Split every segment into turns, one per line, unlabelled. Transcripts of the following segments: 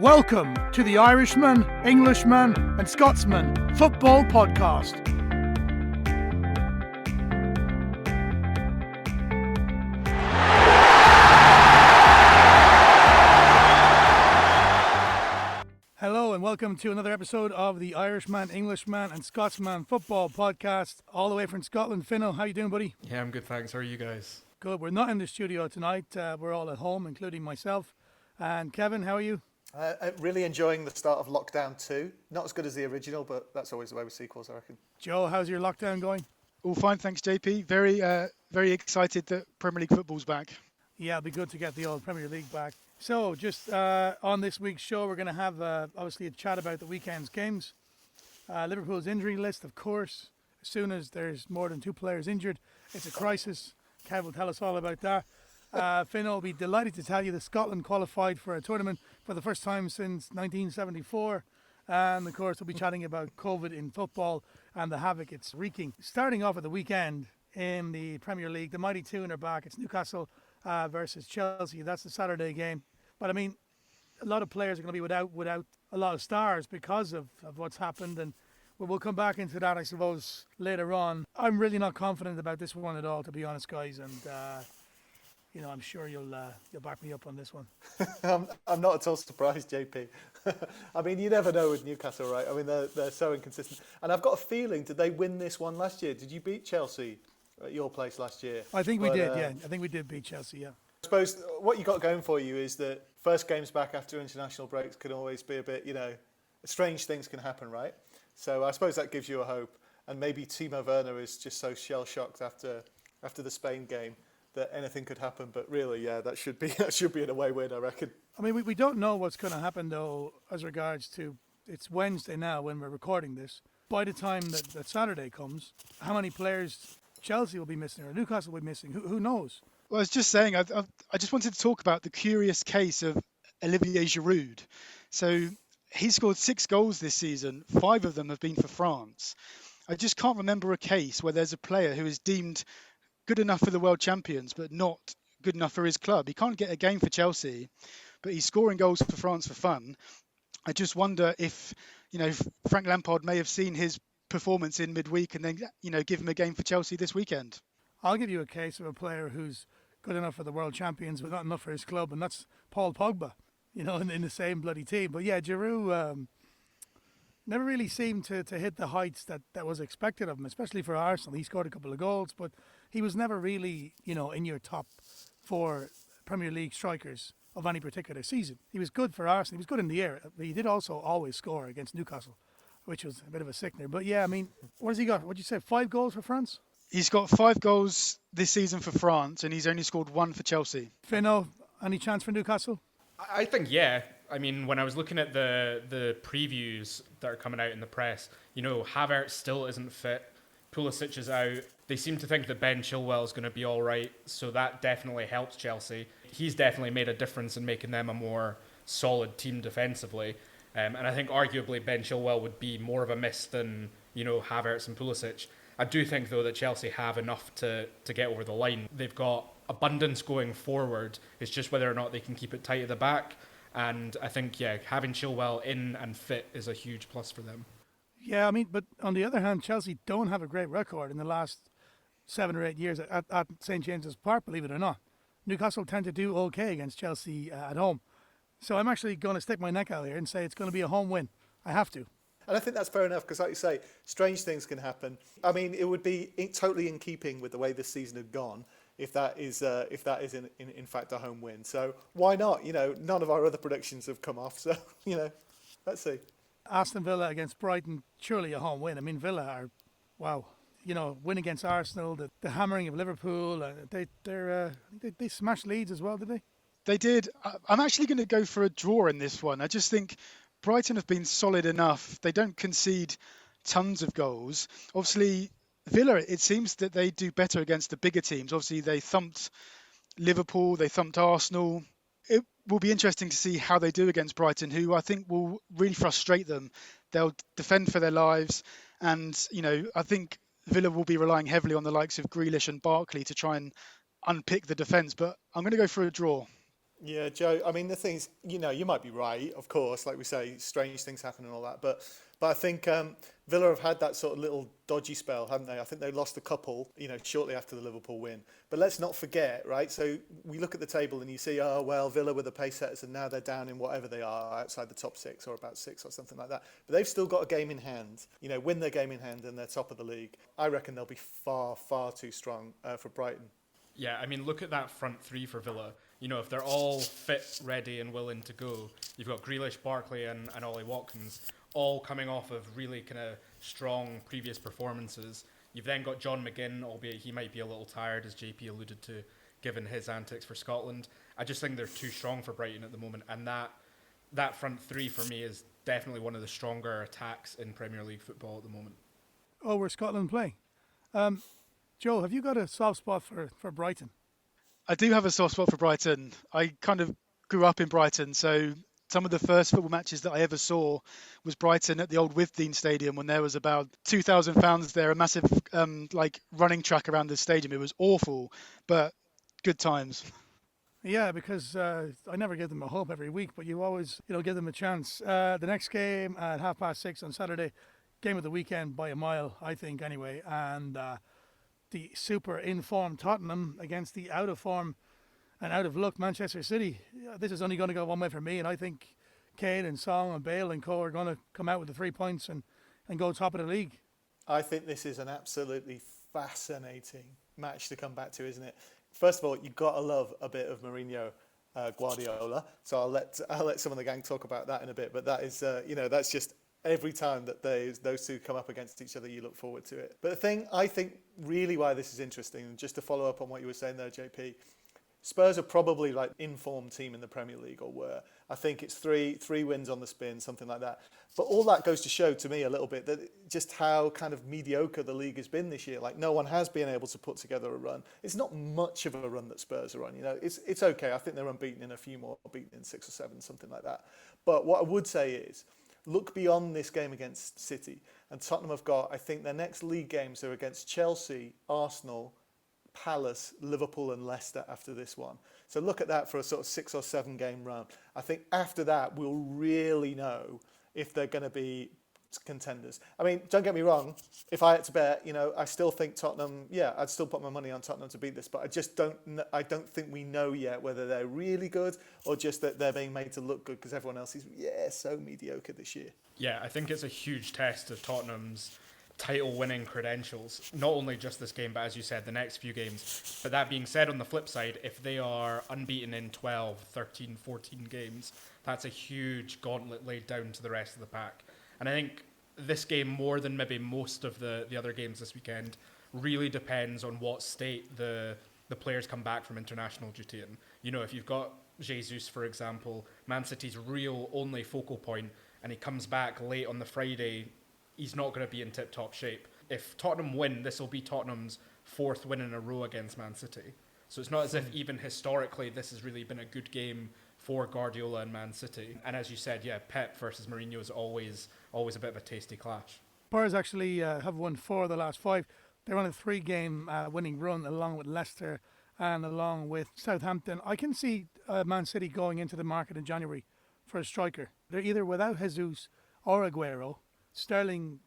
Welcome to the Irishman, Englishman and Scotsman Football Podcast. Hello and welcome to another episode of the Irishman, Englishman and Scotsman Football Podcast. All the way from Scotland. Fino, how you doing, buddy?
Yeah, I'm good, thanks. How are you guys?
Good. We're not in the studio tonight. We're all at home, including myself. And Kevin, how are you?
Really enjoying the start of Lockdown 2. Not as good as the original, but that's always the way with sequels, I reckon.
Joe, how's your lockdown going?
All fine, thanks, JP. Very excited that Premier League football's back.
Yeah, it'll be good to get the old Premier League back. So, just on this week's show, we're going to have, obviously, a chat about the weekend's games. Liverpool's injury list, of course. As soon as there's more than two players injured, it's a crisis. Kev will tell us all about that. Fino will be delighted to tell you that Scotland qualified for a tournament for the first time since 1974. And of course, we'll be chatting about COVID in football and the havoc it's wreaking. Starting off at the weekend in the Premier League, the mighty two are back. It's Newcastle versus Chelsea. That's the Saturday game. But I mean, a lot of players are going to be without a lot of stars because of what's happened. And we'll come back into that, I suppose, later on. I'm really not confident about this one at all, to be honest, guys. And I'm sure you'll back me up on this one.
I'm not at all surprised, JP. I mean, you never know with Newcastle, right? I mean, they're so inconsistent. And I've got a feeling, did they win this one last year? Did you beat Chelsea at your place last year?
I think we did, yeah. I think we did beat Chelsea, yeah.
I suppose what you got going for you is that first games back after international breaks can always be a bit, strange things can happen, right? So I suppose that gives you a hope. And maybe Timo Werner is just so shell-shocked after the Spain game that anything could happen, but really, yeah, that should be an away win, I reckon.
I mean, we don't know what's going to happen though, as regards to it's Wednesday now when we're recording this. By the time that Saturday comes, how many players Chelsea will be missing or Newcastle will be missing? Who knows?
Well, I was just saying, I just wanted to talk about the curious case of Olivier Giroud. So he scored 6 goals this season. 5 of them have been for France. I just can't remember a case where there's a player who is deemed good enough for the world champions, but not good enough for his club. He can't get a game for Chelsea, but he's scoring goals for France for fun. I just wonder if, Frank Lampard may have seen his performance in midweek and then, give him a game for Chelsea this weekend.
I'll give you a case of a player who's good enough for the world champions, but not enough for his club, and that's Paul Pogba, in the same bloody team. But yeah, Giroud never really seemed to hit the heights that was expected of him, especially for Arsenal. He scored a couple of goals, but he was never really, in your top 4 Premier League strikers of any particular season. He was good for Arsenal. He was good in the air. But he did also always score against Newcastle, which was a bit of a sickener. But yeah, I mean, what has he got? What'd you say, 5 goals for France?
He's got 5 goals this season for France, and he's only scored 1 for Chelsea.
Fino, any chance for Newcastle?
I think, yeah. I mean, when I was looking at the previews that are coming out in the press, Havertz still isn't fit. Pulisic is out. They seem to think that Ben Chilwell is going to be all right, so that definitely helps Chelsea. He's definitely made a difference in making them a more solid team defensively. And I think arguably Ben Chilwell would be more of a miss than, Havertz and Pulisic. I do think, though, that Chelsea have enough to get over the line. They've got abundance going forward. It's just whether or not they can keep it tight at the back. And I think, having Chilwell in and fit is a huge plus for them.
Yeah, I mean, but on the other hand, Chelsea don't have a great record in the last 7 or 8 years at St James's Park, believe it or not. Newcastle tend to do okay against Chelsea at home. So I'm actually going to stick my neck out here and say it's going to be a home win. I have to.
And I think that's fair enough because, like you say, strange things can happen. I mean, it would be totally in keeping with the way this season had gone if that is in fact a home win. So why not? None of our other predictions have come off. So, let's see.
Aston Villa against Brighton, surely a home win. I mean, Villa are, wow. Win against Arsenal, the hammering of Liverpool. They smashed Leeds as well, did they?
They did. I'm actually going to go for a draw in this one. I just think Brighton have been solid enough. They don't concede tons of goals. Obviously, Villa, it seems that they do better against the bigger teams. Obviously, they thumped Liverpool, they thumped Arsenal. It will be interesting to see how they do against Brighton, who I think will really frustrate them. They'll defend for their lives. And, I think Villa will be relying heavily on the likes of Grealish and Barkley to try and unpick the defence. But I'm going to go for a draw.
Yeah, Joe. I mean, the thing is, you might be right, of course. Like we say, strange things happen and all that. But I think Villa have had that sort of little dodgy spell, haven't they? I think they lost a couple, shortly after the Liverpool win. But let's not forget, right? So we look at the table and you see, oh well, Villa were the pace setters, and now they're down in whatever they are, outside the top six or about six or something like that. But they've still got a game in hand. Win their game in hand, and they're top of the league. I reckon they'll be far, far too strong for Brighton.
Yeah, I mean, look at that front three for Villa. If they're all fit, ready and willing to go, you've got Grealish, Barkley and Ollie Watkins all coming off of really kind of strong previous performances. You've then got John McGinn, albeit he might be a little tired, as JP alluded to, given his antics for Scotland. I just think they're too strong for Brighton at the moment, and that front three for me is definitely one of the stronger attacks in Premier League football at the moment.
Oh, where Scotland play. Joe, have you got a soft spot for Brighton?
I do have a soft spot for Brighton. I kind of grew up in Brighton, so some of the first football matches that I ever saw was Brighton at the old Withdean Stadium when there was about 2,000 fans there, a massive running track around the stadium. It was awful, but good times.
Yeah, because I never give them a hope every week, but you always give them a chance. The next game at 6:30 on Saturday, game of the weekend by a mile, I think anyway, and the super informed Tottenham against the out of form and out of luck Manchester City. This is only going to go one way for me, and I think Kane and Song and Bale and co are going to come out with the 3 points and go top of the league.
I think this is an absolutely fascinating match to come back to, isn't it? First of all, you've got to love a bit of Mourinho, Guardiola. So I'll let some of the gang talk about that in a bit. But that is, that's just every time that those two come up against each other, you look forward to it. But the thing I think really why this is interesting, and just to follow up on what you were saying there, JP, Spurs are probably like informed team in the Premier League, or were. I think it's three wins on the spin, something like that. But all that goes to show to me a little bit that just how kind of mediocre the league has been this year. Like no one has been able to put together a run. It's not much of a run that Spurs are on. It's okay. I think they're unbeaten in a few more, beaten in 6 or 7, something like that. But what I would say is, look beyond this game against City, and Tottenham have got, I think their next league games are against Chelsea, Arsenal, Palace, Liverpool and Leicester after this one. So look at that for a sort of 6 or 7 game run. I think after that we'll really know if they're going to be contenders. I mean, don't get me wrong, if I had to bet, I still think Tottenham, I'd still put my money on Tottenham to beat this, but I don't think we know yet whether they're really good or just that they're being made to look good because everyone else is so mediocre this year.
Yeah, I think it's a huge test of Tottenham's title-winning credentials, not only just this game, but as you said, the next few games. But that being said, on the flip side, if they are unbeaten in 12, 13, 14 games, that's a huge gauntlet laid down to the rest of the pack. And I think this game, more than maybe most of the other games this weekend, really depends on what state the players come back from international duty in. If you've got Jesus, for example, Man City's real only focal point, and he comes back late on the Friday, he's not going to be in tip-top shape. If Tottenham win, this will be Tottenham's 4th win in a row against Man City. So it's not as if even historically this has really been a good game for Guardiola and Man City. And as you said, Pep versus Mourinho is always a bit of a tasty clash.
Spurs actually have won 4 of the last 5. They're on a 3-game winning run along with Leicester and along with Southampton. I can see Man City going into the market in January for a striker. They're either without Jesus or Aguero. Sterling,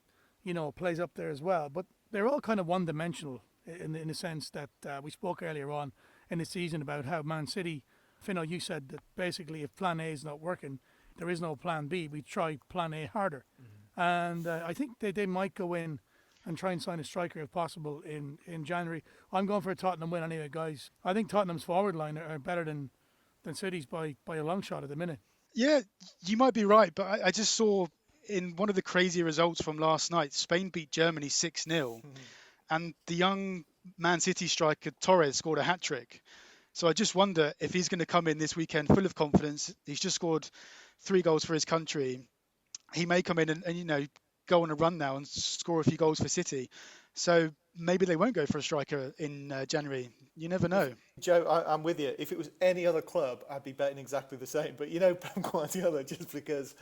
plays up there as well. But they're all kind of one-dimensional in the sense that we spoke earlier on in the season about how Man City, Fino, you said that basically if plan A is not working, there is no plan B. We try plan A harder. Mm-hmm. And I think they might go in and try and sign a striker if possible in January. I'm going for a Tottenham win anyway, guys. I think Tottenham's forward line are better than City's by a long shot at the minute.
Yeah, you might be right, but I just saw in one of the crazy results from last night, Spain beat Germany 6-0, and the young Man City striker Torres scored a hat-trick. So I just wonder if he's going to come in this weekend full of confidence. He's just scored 3 goals for his country. He may come in and go on a run now and score a few goals for City. So maybe they won't go for a striker in January. You never know.
Joe, I'm with you. If it was any other club, I'd be betting exactly the same. But Pep Guardiola, just because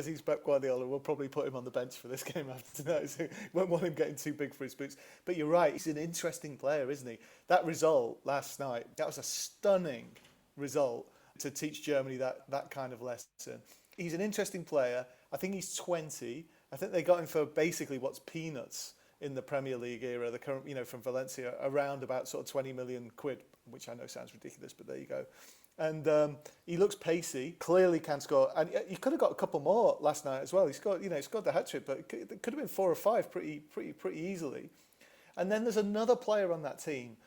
he's Pep Guardiola, we'll probably put him on the bench for this game after tonight. So won't want him getting too big for his boots. But you're right, he's an interesting player, isn't he? That result last night, that was a stunning result. to teach Germany that kind of lesson. He's an interesting player. I think he's 20. I think they got him for basically what's peanuts in the Premier League era, the current, from Valencia, around about sort of 20 million quid, which I know sounds ridiculous, but there you go. And he looks pacey, clearly can score, and he could have got a couple more last night as well. He scored the hat trick, but it could have been 4 or 5 pretty easily. And then there's another player on that team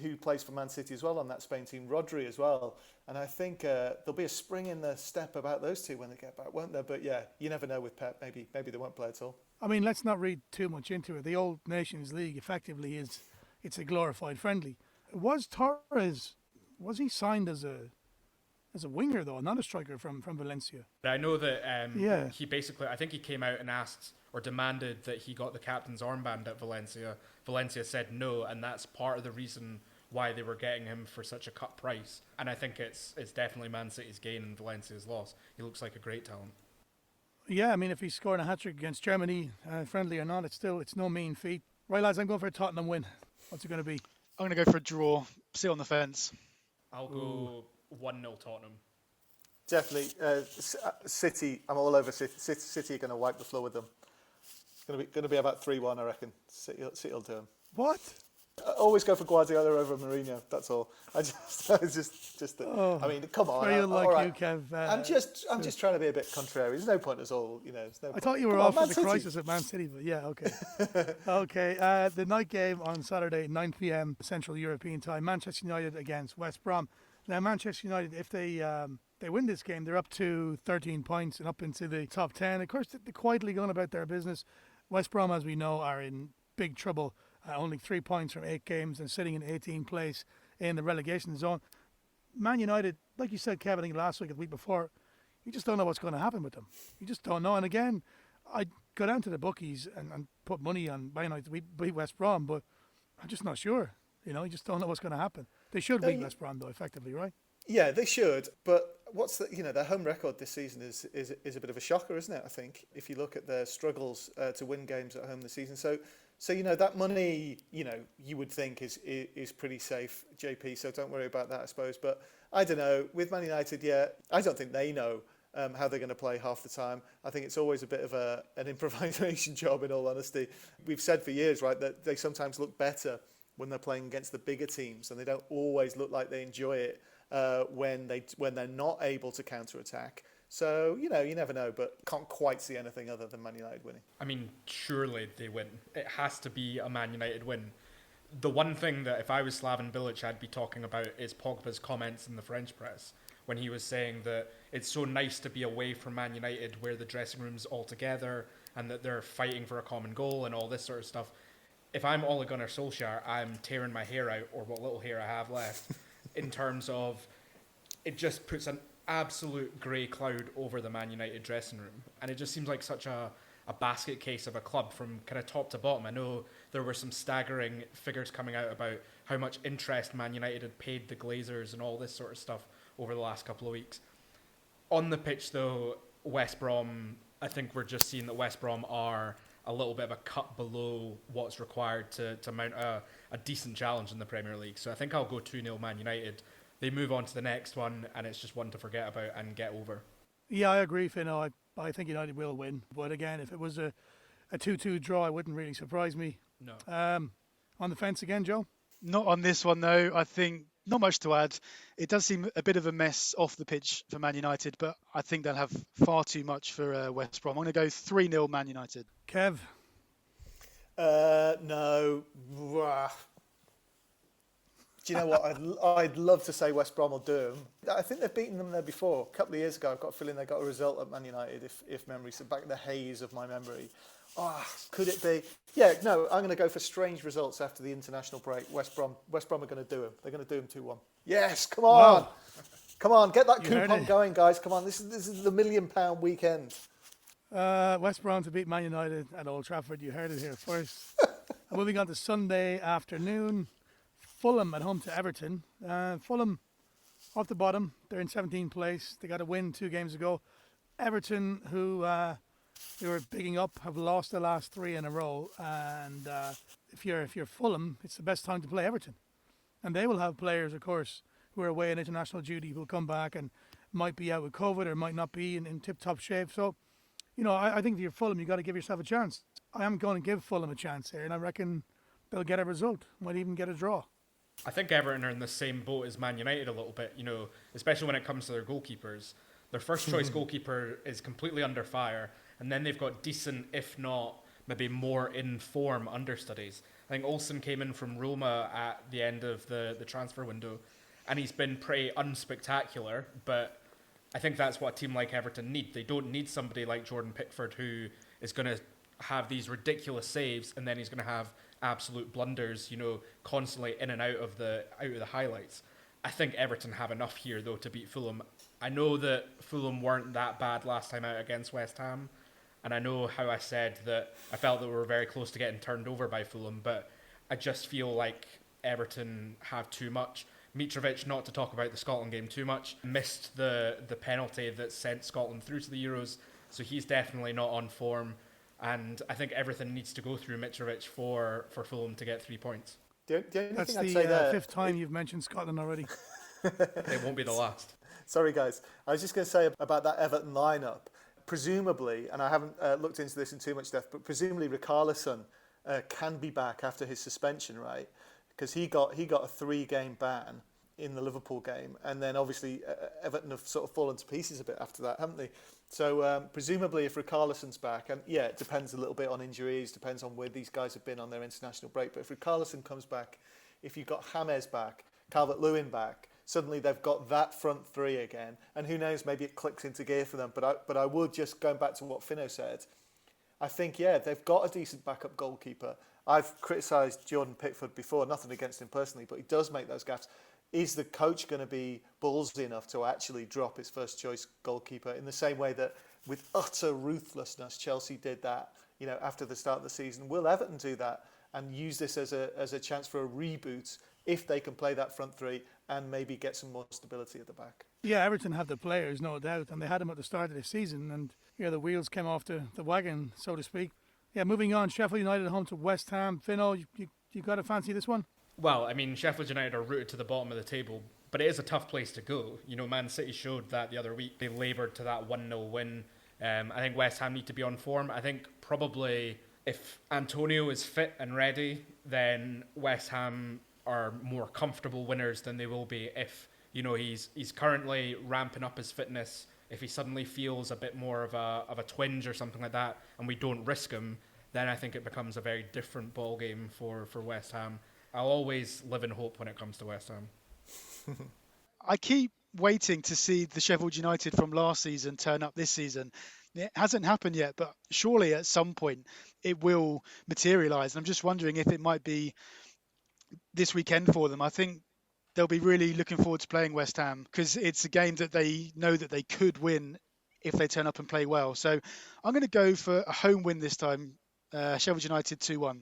who plays for Man City as well, on that Spain team, Rodri as well. And I think there'll be a spring in the step about those two when they get back, won't there? But yeah, you never know with Pep. Maybe they won't play at all.
I mean, let's not read too much into it. The old Nations League effectively it's a glorified friendly. Was Torres, was he signed as a winger though, not a striker from Valencia?
I know that
Yeah.
he basically, I think he came out and asked or demanded that he got the captain's armband at Valencia. Valencia said no, and that's part of the reason why they were getting him for such a cut price. And I think it's definitely Man City's gain and Valencia's loss. He looks like a great talent.
Yeah, I mean, if he's scoring a hat-trick against Germany, friendly or not, it's no mean feat. Right, lads, I'm going for a Tottenham win. What's it going to be?
I'm going to go for a draw. Sit on the fence.
I'll go 1-0 Tottenham.
Definitely. City, I'm all over City. City are going to wipe the floor with them. It's going to be about 3-1, I reckon. City will do them.
What?
I always go for Guardiola over Mourinho. That's all. I mean, come on.
Very unlike
all right.
you, Kev.
I'm just trying to be a bit contrary. There's no point at all. There's no.
I thought you were
Come on,
off
Man
for the
City.
crisis at Man City, but yeah, okay. Okay, the night game on Saturday, 9 p.m. Central European time, Manchester United against West Brom. Now, Manchester United, if they win this game, they're up to 13 points and up into the top 10. Of course, they're quietly going about their business. West Brom, as we know, are in big trouble. Only 3 points from 8 games and sitting in 18th place in the relegation zone. Man United, like you said, Kevin, I think last week or the week before, you just don't know what's going to happen with them. You just don't know. And again, I'd go down to the bookies and put money on Man United to beat West Brom, but I'm just not sure. You just don't know what's going to happen. They should beat West Brom, though, effectively, right?
Yeah, they should. But what's their home record this season is a bit of a shocker, isn't it? I think if you look at their struggles to win games at home this season. So that money, you would think is pretty safe, JP. So don't worry about that, I suppose. But I don't know. With Man United, I don't think they know how they're going to play half the time. I think it's always a bit of an improvisation job, in all honesty. We've said for years, right, that they sometimes look better when they're playing against the bigger teams, and they don't always look like they enjoy it when they're not able to counter-attack. So, you never know, but can't quite see anything other than Man United winning.
I mean, surely they win. It has to be a Man United win. The one thing that if I was Slaven Bilic, I'd be talking about is Pogba's comments in the French press when he was saying that it's so nice to be away from Man United where the dressing room's all together and that they're fighting for a common goal and all this sort of stuff. If I'm Ole Gunnar Solskjaer, I'm tearing my hair out, or what little hair I have left, in terms of it just puts an absolute grey cloud over the Man United dressing room. And it just seems like such a basket case of a club from kind of top to bottom. I know there were some staggering figures coming out about how much interest Man United had paid the Glazers and all this sort of stuff over the last couple of weeks. On the pitch, though, West Brom, I think we're just seeing that West Brom are a little bit of a cut below what's required to mount a decent challenge in the Premier League. So I think I'll go 2-0 Man United. They move on to the next one, and it's just one to forget about and get over.
Yeah, I agree, Fino. I think United will win. But again, if it was a 2-2 draw, it wouldn't really surprise me.
No.
On the fence again, Joe?
Not on this one, though. I think not much to add. It does seem a bit of a mess off the pitch for Man United, but I think they'll have far too much for West Brom. I'm going to go 3-0 Man United.
Kev?
No. Do you know what? I'd love to say West Brom will do them. I think they've beaten them there before. A couple of years ago, I've got a feeling they got a result at Man United, if memory serves, back in the haze of my memory. Could it be? Yeah, no, I'm going to go for strange results after the international break. West Brom are going to do them. They're going to do them 2-1. Yes, come on. Wow. Come on, get that coupon going, guys. Come on, this is the £1 million weekend.
West Brom to beat Man United at Old Trafford. You heard it here first. Moving on to Sunday afternoon. Fulham at home to Everton. Fulham off the bottom. They're in 17th place. They got a win 2 games ago. Everton, who they were bigging up, have lost the last 3 in a row. And if you're Fulham, it's the best time to play Everton. And they will have players, of course, who are away on international duty will come back and might be out with COVID or might not be in tip-top shape. So, I think if you're Fulham, you've got to give yourself a chance. I am going to give Fulham a chance here, and I reckon they'll get a result, might even get a draw.
I think Everton are in the same boat as Man United a little bit, especially when it comes to their goalkeepers. Their first choice goalkeeper is completely under fire, and then they've got decent, if not maybe more in form understudies. I think Olsen came in from Roma at the end of the transfer window, and he's been pretty unspectacular, but I think that's what a team like Everton need. They don't need somebody like Jordan Pickford who is going to have these ridiculous saves and then he's going to have absolute blunders, constantly in and out of the highlights. I think Everton have enough here though to beat Fulham. I know that Fulham weren't that bad last time out against West Ham, and I know how I said that I felt that we were very close to getting turned over by Fulham, but I just feel like Everton have too much. Mitrovic, not to talk about the Scotland game too much, missed the penalty that sent Scotland through to the Euros, so he's definitely not on form. And I think everything needs to go through Mitrovic for Fulham to get 3 points.
The only
That's
thing I'd
the
say there,
fifth time you've mentioned Scotland already.
It won't be the last.
Sorry, guys. I was just going to say about that Everton lineup. Presumably, and I haven't looked into this in too much depth, but presumably Richarlison can be back after his suspension, right? Because he got a 3-game ban in the Liverpool game, and then obviously Everton have sort of fallen to pieces a bit after that, haven't they? So presumably if Richarlison's back, and yeah, it depends a little bit on injuries, depends on where these guys have been on their international break, but if Richarlison comes back, if you've got James back, Calvert-Lewin back, suddenly they've got that front three again, and who knows, maybe it clicks into gear for them. But I would just, going back to what Fino said, I think, yeah, they've got a decent backup goalkeeper. I've criticised Jordan Pickford before, nothing against him personally, but he does make those gaffes. Is the coach going to be ballsy enough to actually drop his first choice goalkeeper in the same way that with utter ruthlessness Chelsea did that, after the start of the season? Will Everton do that and use this as a chance for a reboot if they can play that front three and maybe get some more stability at the back?
Yeah, Everton have the players, no doubt, and they had them at the start of the season, and the wheels came off the wagon, so to speak. Yeah, moving on, Sheffield United home to West Ham. Fino, you got to fancy this one?
Well, I mean, Sheffield United are rooted to the bottom of the table, but it is a tough place to go. Man City showed that the other week. They laboured to that 1-0 win. I think West Ham need to be on form. I think probably if Antonio is fit and ready, then West Ham are more comfortable winners than they will be if, he's currently ramping up his fitness. If he suddenly feels a bit more of a twinge or something like that, and we don't risk him, then I think it becomes a very different ball game for West Ham. I'll always live in hope when it comes to West Ham.
I keep waiting to see the Sheffield United from last season turn up this season. It hasn't happened yet, but surely at some point it will materialise. And I'm just wondering if it might be this weekend for them. I think they'll be really looking forward to playing West Ham because it's a game that they know that they could win if they turn up and play well. So I'm going to go for a home win this time. Sheffield United 2-1.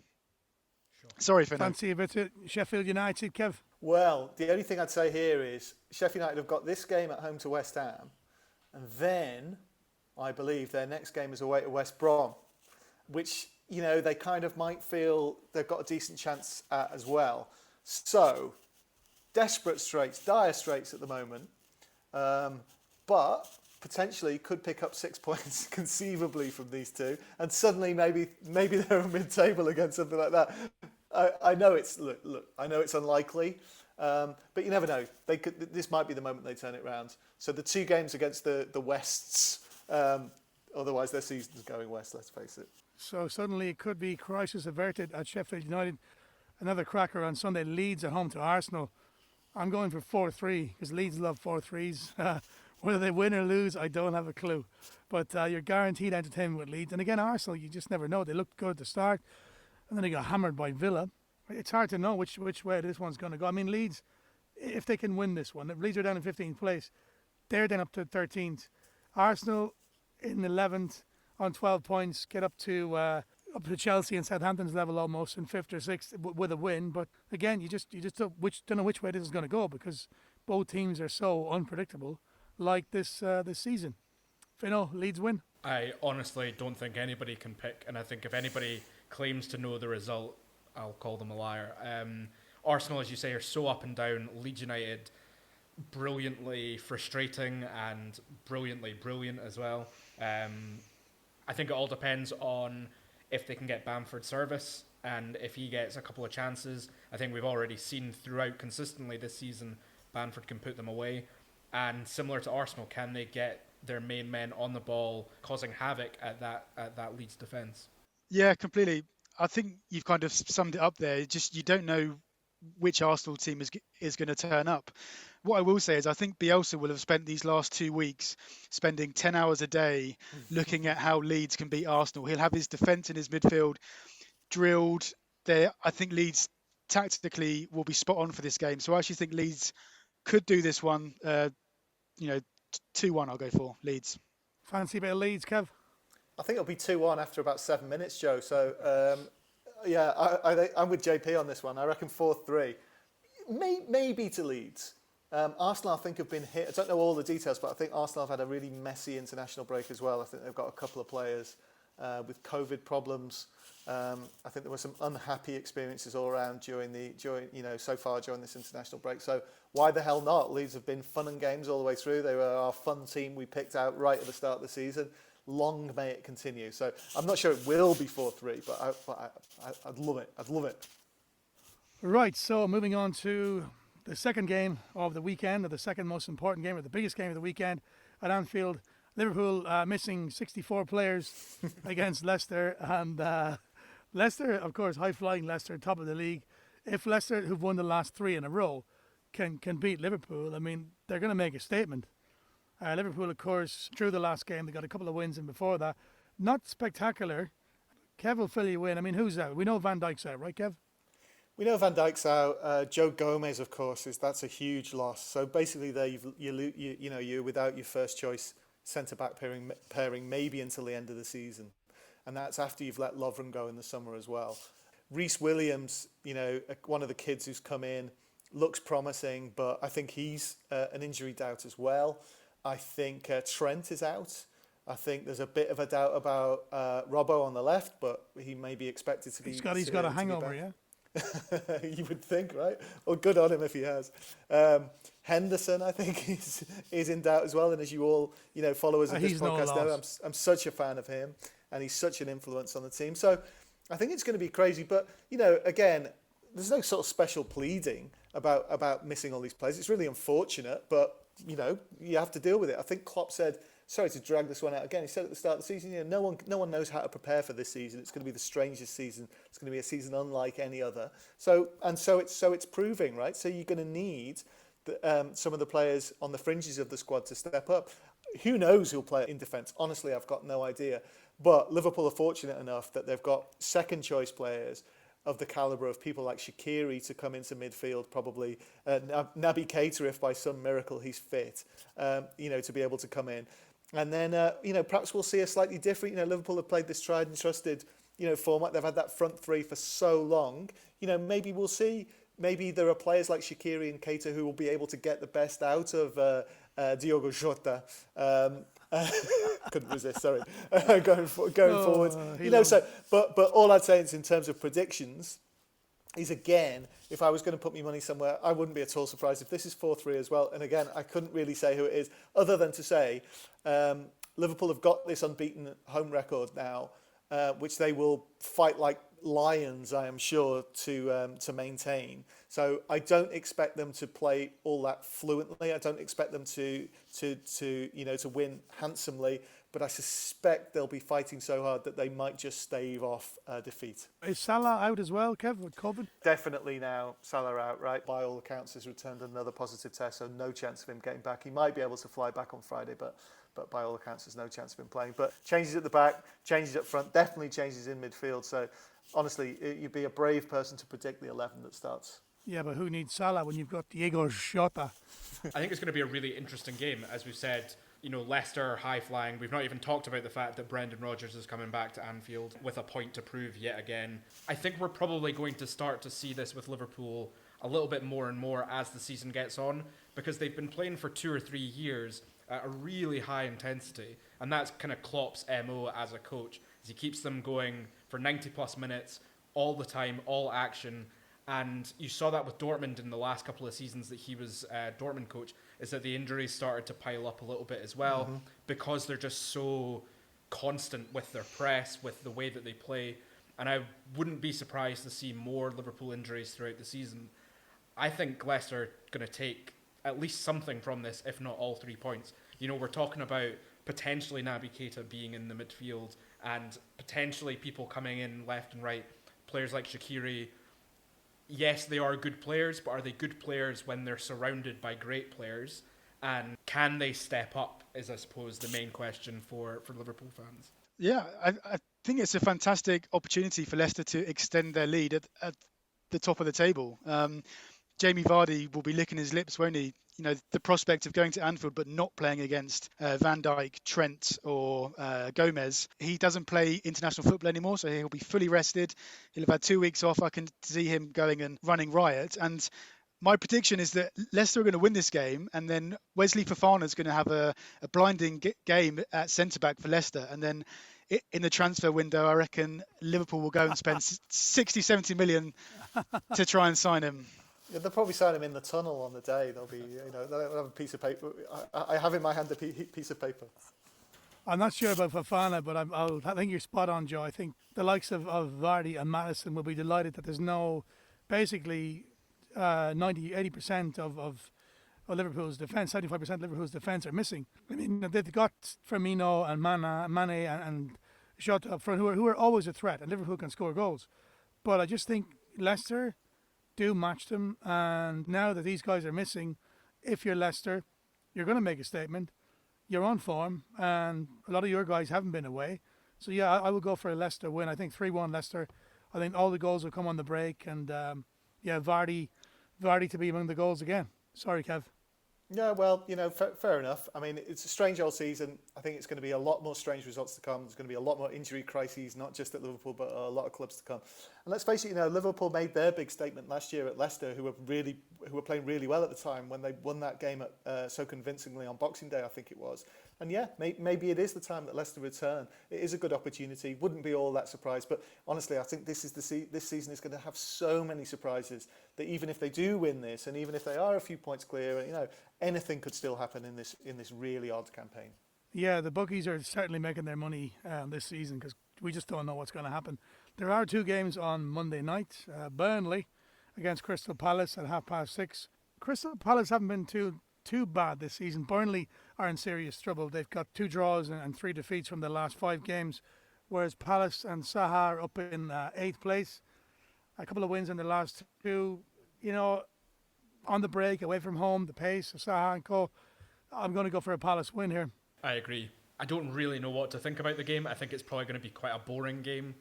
Sorry, Fino.
Fancy a bit of Sheffield United, Kev?
Well, the only thing I'd say here is Sheffield United have got this game at home to West Ham, and then I believe their next game is away to West Brom, which, they kind of might feel they've got a decent chance at as well. So, desperate straits, dire straits at the moment, but potentially could pick up 6 points conceivably from these two, and suddenly maybe they're mid-table against something like that. I know it's I know it's unlikely, but you never know. This might be the moment they turn it round. So the 2 games against the Wests, otherwise their season's going west. Let's face it.
So suddenly it could be crisis averted at Sheffield United. Another cracker on Sunday. Leeds at home to Arsenal. I'm going for 4-3 because Leeds love 4-3s. Whether they win or lose, I don't have a clue. But you're guaranteed entertainment with Leeds. And again, Arsenal, you just never know. They looked good at the start, and then they got hammered by Villa. It's hard to know which way this one's going to go. I mean, Leeds, if they can win this one, if Leeds are down in 15th place, they're then up to 13th. Arsenal in 11th on 12 points, get up to Chelsea and Southampton's level almost in 5th or 6th with a win. But again, you just don't know which way this is going to go because both teams are so unpredictable, like this season. Fino, Leeds win.
I honestly don't think anybody can pick, and I think if anybody claims to know the result, I'll call them a liar. Arsenal, as you say, are so up and down. Leeds United, brilliantly frustrating and brilliantly brilliant as well. I think it all depends on if they can get Bamford service and if he gets a couple of chances. I think we've already seen throughout consistently this season Bamford can put them away. And similar to Arsenal, can they get their main men on the ball, causing havoc at that Leeds defence?
Yeah, completely. I think you've kind of summed it up there. It's just you don't know which Arsenal team is going to turn up. What I will say is I think Bielsa will have spent these last 2 weeks spending 10 hours a day looking at how Leeds can beat Arsenal. He'll have his defence and his midfield drilled. I think Leeds tactically will be spot on for this game. So I actually think Leeds could do this one. 2-1 I'll go for Leeds.
Fancy a bit of Leeds, Kev?
I think it'll be 2-1 after about 7 minutes, Joe. So, I'm with JP on this one. I reckon 4-3. Maybe to Leeds. Arsenal, I think, have been hit. I don't know all the details, but I think Arsenal have had a really messy international break as well. I think they've got a couple of players with COVID problems. I think there were some unhappy experiences all around so far during this international break. So why the hell not? Leeds have been fun and games all the way through. They were our fun team we picked out right at the start of the season. Long may it continue. So I'm not sure it will be 4-3, but I'd love it. I'd love it.
Right, so moving on to the second game of the weekend, or the second most important game, or the biggest game of the weekend at Anfield. Liverpool missing 64 players against Leicester, and Leicester, of course, high-flying Leicester, top of the league. If Leicester, who've won the last 3 in a row, can beat Liverpool, I mean, they're going to make a statement. Liverpool, of course, drew the last game. They got a couple of wins in before that. Not spectacular. Kev will fill you in. I mean, who's out? We know Van Dijk's out, right, Kev?
We know Van Dijk's out. Joe Gomez, of course, that's a huge loss. So basically, there you're without your first choice centre back pairing maybe until the end of the season, and that's after you've let Lovren go in the summer as well. Reece Williams, one of the kids who's come in, looks promising, but I think he's an injury doubt as well. I think Trent is out. I think there's a bit of a doubt about Robbo on the left, but he may be expected to be.
He's got a hangover, yeah.
You would think, right? Well, good on him if he has. Henderson, I think, is in doubt as well. And as you all, followers of this podcast know, I'm such a fan of him, and he's such an influence on the team. So I think it's going to be crazy. But again, there's no sort of special pleading about missing all these players. It's really unfortunate, but you have to deal with it. I think Klopp said, sorry to drag this one out again, he said at the start of the season, no one knows how to prepare for this season. It's going to be the strangest season. It's going to be a season unlike any other. So it's proving, right? So you're going to need some of the players on the fringes of the squad to step up. Who knows who'll play in defence? Honestly, I've got no idea. But Liverpool are fortunate enough that they've got second choice players of the calibre of people like Shaqiri to come into midfield, probably Naby Keita, if by some miracle he's fit, to be able to come in. And then, perhaps we'll see a slightly different, Liverpool have played this tried and trusted, format. They've had that front three for so long. Maybe we'll see, maybe there are players like Shaqiri and Keita who will be able to get the best out of Diogo Jota. Couldn't resist, sorry. going forward. But all I'd say is in terms of predictions is, again, if I was going to put my money somewhere, I wouldn't be at all surprised if this is 4-3 as well. And again, I couldn't really say who it is, other than to say Liverpool have got this unbeaten home record now, which they will fight like lions, I am sure, to maintain. So I don't expect them to play all that fluently. I don't expect them to win handsomely. But I suspect they'll be fighting so hard that they might just stave off defeat.
Is Salah out as well, Kev, with COVID?
Definitely now, Salah out, right? By all accounts, has returned another positive test, so no chance of him getting back. He might be able to fly back on Friday, but by all accounts, there's no chance of him playing. But changes at the back, changes up front, definitely changes in midfield. So honestly, you'd be a brave person to predict the 11 that starts.
Yeah, but who needs Salah when you've got Diogo Jota?
I think it's going to be a really interesting game, as we've said. Leicester high-flying. We've not even talked about the fact that Brendan Rodgers is coming back to Anfield with a point to prove yet again. I think we're probably going to start to see this with Liverpool a little bit more and more as the season gets on, because they've been playing for 2 or 3 years at a really high intensity, and that's kind of Klopp's MO as a coach, as he keeps them going for 90-plus minutes, all the time, all action, And you saw that with Dortmund in the last couple of seasons that he was Dortmund coach, is that the injuries started to pile up a little bit as well because they're just so constant with their press, with the way that they play. And I wouldn't be surprised to see more Liverpool injuries throughout the season. I think Leicester are going to take at least something from this, if not all 3 points. You know, we're talking about potentially Naby Keita being in the midfield and potentially people coming in left and right. Players like Shaqiri, yes, they are good players, but are they good players when they're surrounded by great players? And can they step up is, I suppose, the main question for Liverpool fans.
Yeah, I think it's a fantastic opportunity for Leicester to extend their lead at the top of the table. Jamie Vardy will be licking his lips, won't he? You know, the prospect of going to Anfield but not playing against Van Dijk, Trent or Gomez. He doesn't play international football anymore, so he'll be fully rested. He'll have had 2 weeks off. I can see him going and running riot. And my prediction is that Leicester are going to win this game, and then Wesley Fofana is going to have a blinding game at centre-back for Leicester. And then in the transfer window, I reckon Liverpool will go and spend 60, 70 million to try and sign him.
Yeah, they'll probably sign him in the tunnel on the day. They'll be, they'll have a piece of paper. I have in my hand a piece of paper.
I'm not sure about Fofana, but I think you're spot on, Joe. I think the likes of Vardy and Maddison will be delighted that there's no, basically, 80% of Liverpool's defence, 75% of Liverpool's defence are missing. I mean, they've got Firmino and Mane and Jota up front who are always a threat, and Liverpool can score goals. But I just think Leicester do match them, and now that these guys are missing, if you're Leicester, you're going to make a statement. You're on form, and a lot of your guys haven't been away. So yeah, I will go for a Leicester win. I think 3-1 Leicester. I think all the goals will come on the break, and Vardy to be among the goals again. Sorry, Kev.
Yeah, well, fair enough. I mean, it's a strange old season. I think it's going to be a lot more strange results to come. There's going to be a lot more injury crises, not just at Liverpool, but a lot of clubs to come. And let's face it, Liverpool made their big statement last year at Leicester, who were playing really well at the time when they won that game so convincingly on Boxing Day, I think it was. And yeah, maybe it is the time that Leicester return. It is a good opportunity. Wouldn't be all that surprised, but honestly, I think this season is going to have so many surprises that even if they do win this, and even if they are a few points clear, anything could still happen in this really odd campaign.
Yeah, the bookies are certainly making their money this season because we just don't know what's going to happen. There are 2 games on Monday night. Burnley against Crystal Palace at 6:30. Crystal Palace haven't been too bad this season. Burnley are in serious trouble. They've got 2 draws and 3 defeats from the last 5 games, whereas Palace and Saha are up in 8th place. A couple of wins in the last 2. On the break, away from home, the pace of Saha and co. I'm going to go for a Palace win here.
I agree. I don't really know what to think about the game. I think it's probably going to be quite a boring game.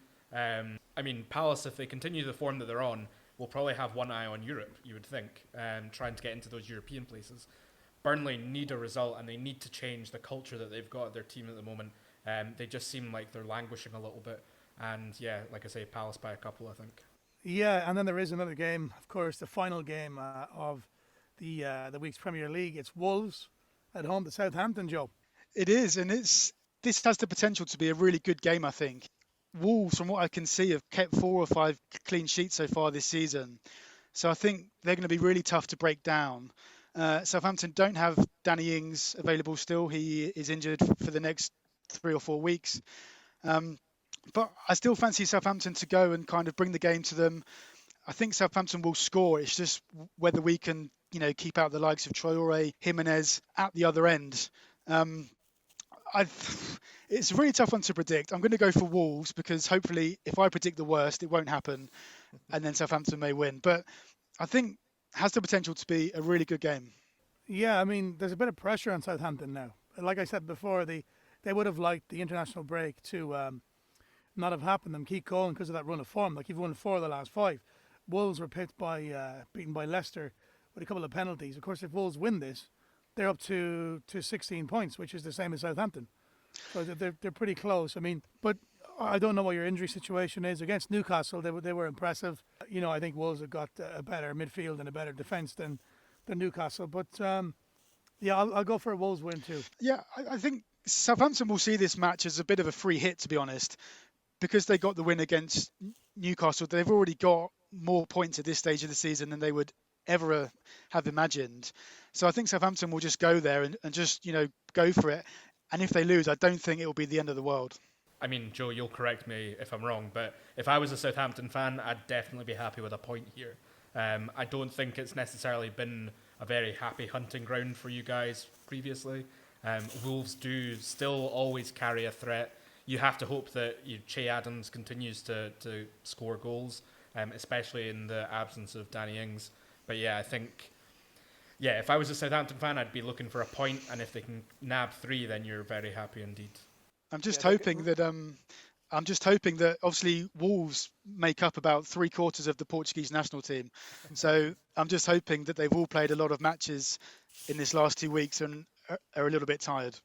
Palace, if they continue the form that they're on, will probably have one eye on Europe, you would think, trying to get into those European places. Burnley need a result, and they need to change the culture that they've got at their team at the moment. They just seem like they're languishing a little bit. And yeah, like I say, Palace by a couple, I think.
Yeah, and then there is another game, of course, the final game of the week's Premier League. It's Wolves at home to Southampton, Joe.
It is, and this has the potential to be a really good game, I think. Wolves, from what I can see, have kept 4 or 5 clean sheets so far this season. So I think they're going to be really tough to break down. Southampton don't have Danny Ings available still. He is injured for the next 3 or 4 weeks. But I still fancy Southampton to go and kind of bring the game to them. I think Southampton will score. It's just whether we can, keep out the likes of Traore, Jimenez at the other end. It's a really tough one to predict. I'm going to go for Wolves because hopefully if I predict the worst, it won't happen and then Southampton may win. But I think it has the potential to be a really good game.
Yeah, there's a bit of pressure on Southampton now. Like I said before, they would have liked the international break to not have happened and keep going because of that run of form. Like, you've won 4 of the last 5. Wolves were beaten by Leicester with a couple of penalties. Of course, if Wolves win this, they're up to 16 points, which is the same as Southampton. So they're pretty close. But I don't know what your injury situation is. Against Newcastle, they were impressive. I think Wolves have got a better midfield and a better defence than Newcastle. But I'll go for a Wolves win too.
Yeah, I think Southampton will see this match as a bit of a free hit, to be honest, because they got the win against Newcastle. They've already got more points at this stage of the season than they would ever have imagined. So I think Southampton will just go there and just, go for it. And if they lose, I don't think it will be the end of the world.
I mean, Joe, you'll correct me if I'm wrong, but if I was a Southampton fan, I'd definitely be happy with a point here. I don't think it's necessarily been a very happy hunting ground for you guys previously. Wolves do still always carry a threat. You have to hope that Che Adams continues to score goals, especially in the absence of Danny Ings. But yeah, I think, if I was a Southampton fan, I'd be looking for a point, and if they can nab 3, then you're very happy indeed.
I'm just hoping that obviously Wolves make up about 3/4 of the Portuguese national team. So I'm just hoping that they've all played a lot of matches in this last 2 weeks and are a little bit tired.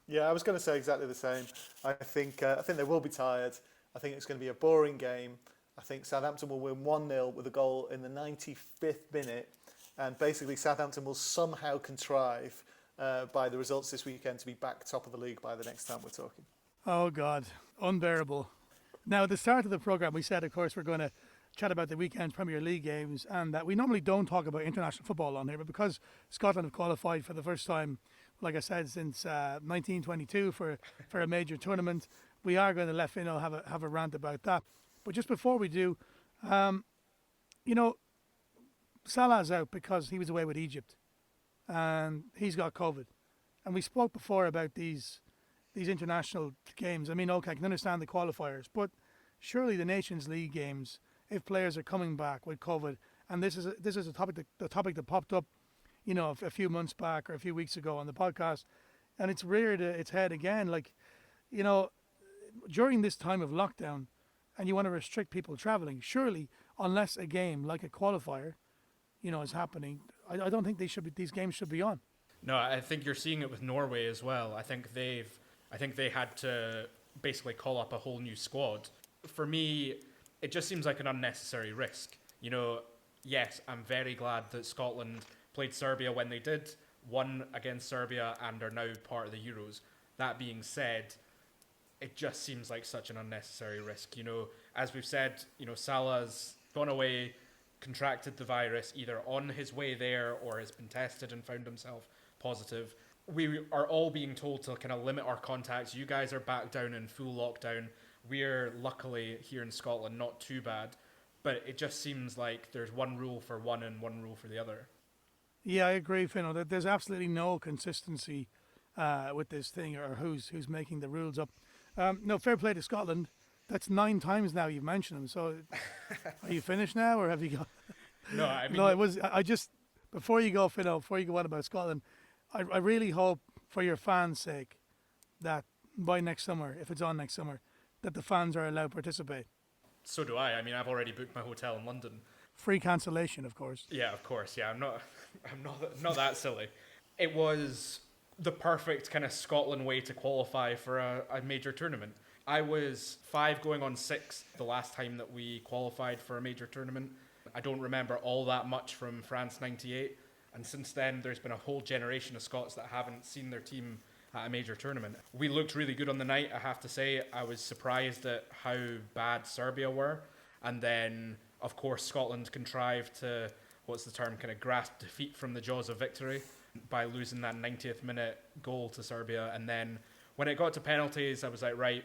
Yeah, I was going to say exactly the same. I think they will be tired. I think it's going to be a boring game. I think Southampton will win 1-0 with a goal in the 95th minute. And basically Southampton will somehow contrive by the results this weekend to be back top of the league by the next time we're talking.
Oh, God. Unbearable. Now, at the start of the programme, we said, of course, we're going to chat about the weekend's Premier League games, and that we normally don't talk about international football on here, but because Scotland have qualified for the first time, like I said, since 1922 for a major tournament, we are going to let Fino have a rant about that. But just before we do, Salah's out because he was away with Egypt, and he's got COVID. And we spoke before about these international games. I mean, okay, I can understand the qualifiers, but surely the Nations League games, if players are coming back with COVID, and this is a topic that popped up, a few months back or a few weeks ago on the podcast, and it's reared its head again. Like, during this time of lockdown, and you want to restrict people traveling, surely, unless a game like a qualifier, is happening, I don't think these games should be on.
No, I think you're seeing it with Norway as well. I think they had to basically call up a whole new squad. For me, it just seems like an unnecessary risk. Yes, I'm very glad that Scotland played Serbia when they did, won against Serbia, and are now part of the Euros. That being said, it just seems like such an unnecessary risk. As we've said, Salah's gone away, contracted the virus either on his way there or has been tested and found himself positive. We are all being told to kind of limit our contacts. You guys are back down in full lockdown. We're luckily here in Scotland not too bad, but it just seems like there's one rule for one and one rule for the other.
Yeah, I agree, Fino. There's absolutely no consistency with this thing, or who's making the rules up. No, fair play to Scotland. That's 9 times now you've mentioned them. So, are you finished now, or have you got?
No, I mean,
no. It was. I just before you go, Fino. Before you go on about Scotland, I really hope, for your fans' sake, that by next summer, if it's on next summer, that the fans are allowed to participate.
So do I. I mean, I've already booked my hotel in London.
Free cancellation, of course.
Yeah, of course. Yeah, I'm not that silly. It was the perfect kind of Scotland way to qualify for a major tournament. I was 5 going on 6 the last time that we qualified for a major tournament. I don't remember all that much from France '98, and since then there's been a whole generation of Scots that haven't seen their team at a major tournament. We looked really good on the night, I have to say. I was surprised at how bad Serbia were, and then of course Scotland contrived to, kind of grasp defeat from the jaws of victory by losing that 90th minute goal to Serbia. And then when it got to penalties, I was like, right,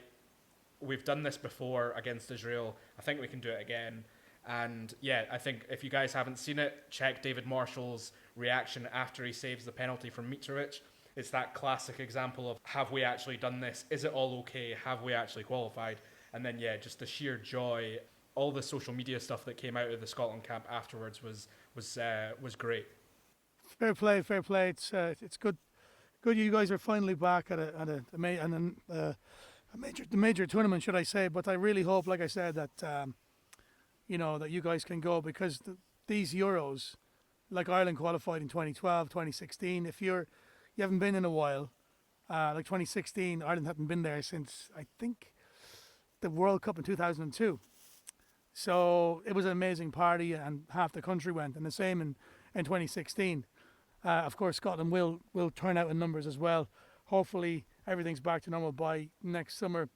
we've done this before against Israel. I think we can do it again. And yeah, I think if you guys haven't seen it, check David Marshall's reaction after he saves the penalty from Mitrovic. It's that classic example of, have we actually done this? Is it all okay? Have we actually qualified? And then yeah, just the sheer joy. All the social media stuff that came out of the Scotland camp afterwards was great.
Fair play. It's good. Good, you guys are finally back at a major tournament, should I say? But I really hope, like I said, that that you guys can go, because these Euros, like Ireland qualified in 2012, 2016. If you haven't been in a while, like 2016, Ireland hadn't been there since, I think, the World Cup in 2002. So it was an amazing party, and half the country went, and the same in 2016. Of course, Scotland will turn out in numbers as well. Hopefully, everything's back to normal by next summer.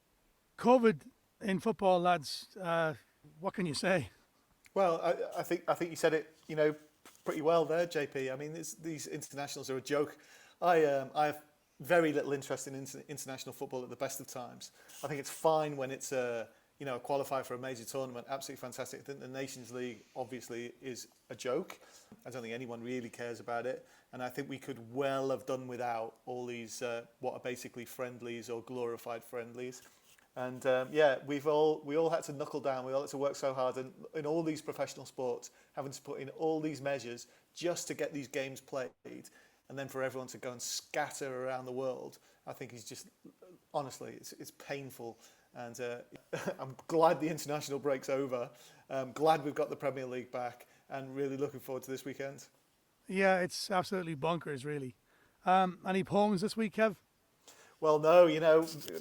COVID in football, lads, what can you say?
Well, I think you said it, pretty well there, JP. I mean, these internationals are a joke. I have very little interest in international football at the best of times. I think it's fine when it's a qualifier for a major tournament. Absolutely fantastic. I think the Nations League obviously is a joke. I don't think anyone really cares about it. And I think we could well have done without all these what are basically friendlies or glorified friendlies. And we all had to knuckle down. We all had to work so hard, and in all these professional sports, having to put in all these measures just to get these games played, and then for everyone to go and scatter around the world, I think is just, honestly, it's painful. And I'm glad the international break's over. I'm glad we've got the Premier League back, and really looking forward to this weekend.
Yeah, it's absolutely bonkers, really. Any poems this week, Kev?
Well, no,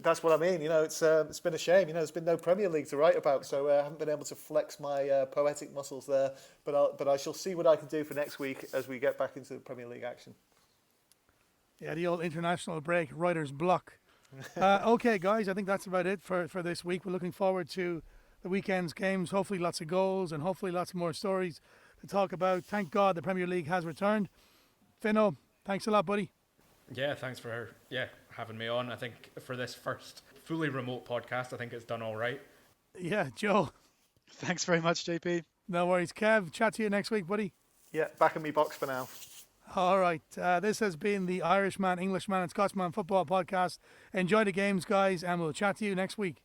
that's what I mean. It's been a shame. There's been no Premier League to write about, so I haven't been able to flex my poetic muscles there. But I shall see what I can do for next week as we get back into the Premier League action.
Yeah, the old international break, writer's block. Okay, guys, I think that's about it for this week. We're looking forward to the weekend's games. Hopefully lots of goals and hopefully lots more stories to talk about. Thank God the Premier League has returned. Fino, thanks a lot, buddy.
Yeah, thanks for having me on. I think for this first fully remote podcast, I think it's done all right.
Yeah, Joe.
Thanks very much, JP.
No worries. Kev, chat to you next week, buddy.
Yeah, back in me box for now.
All right. This has been the Irishman, Englishman and Scotsman Football Podcast. Enjoy the games, guys, and we'll chat to you next week.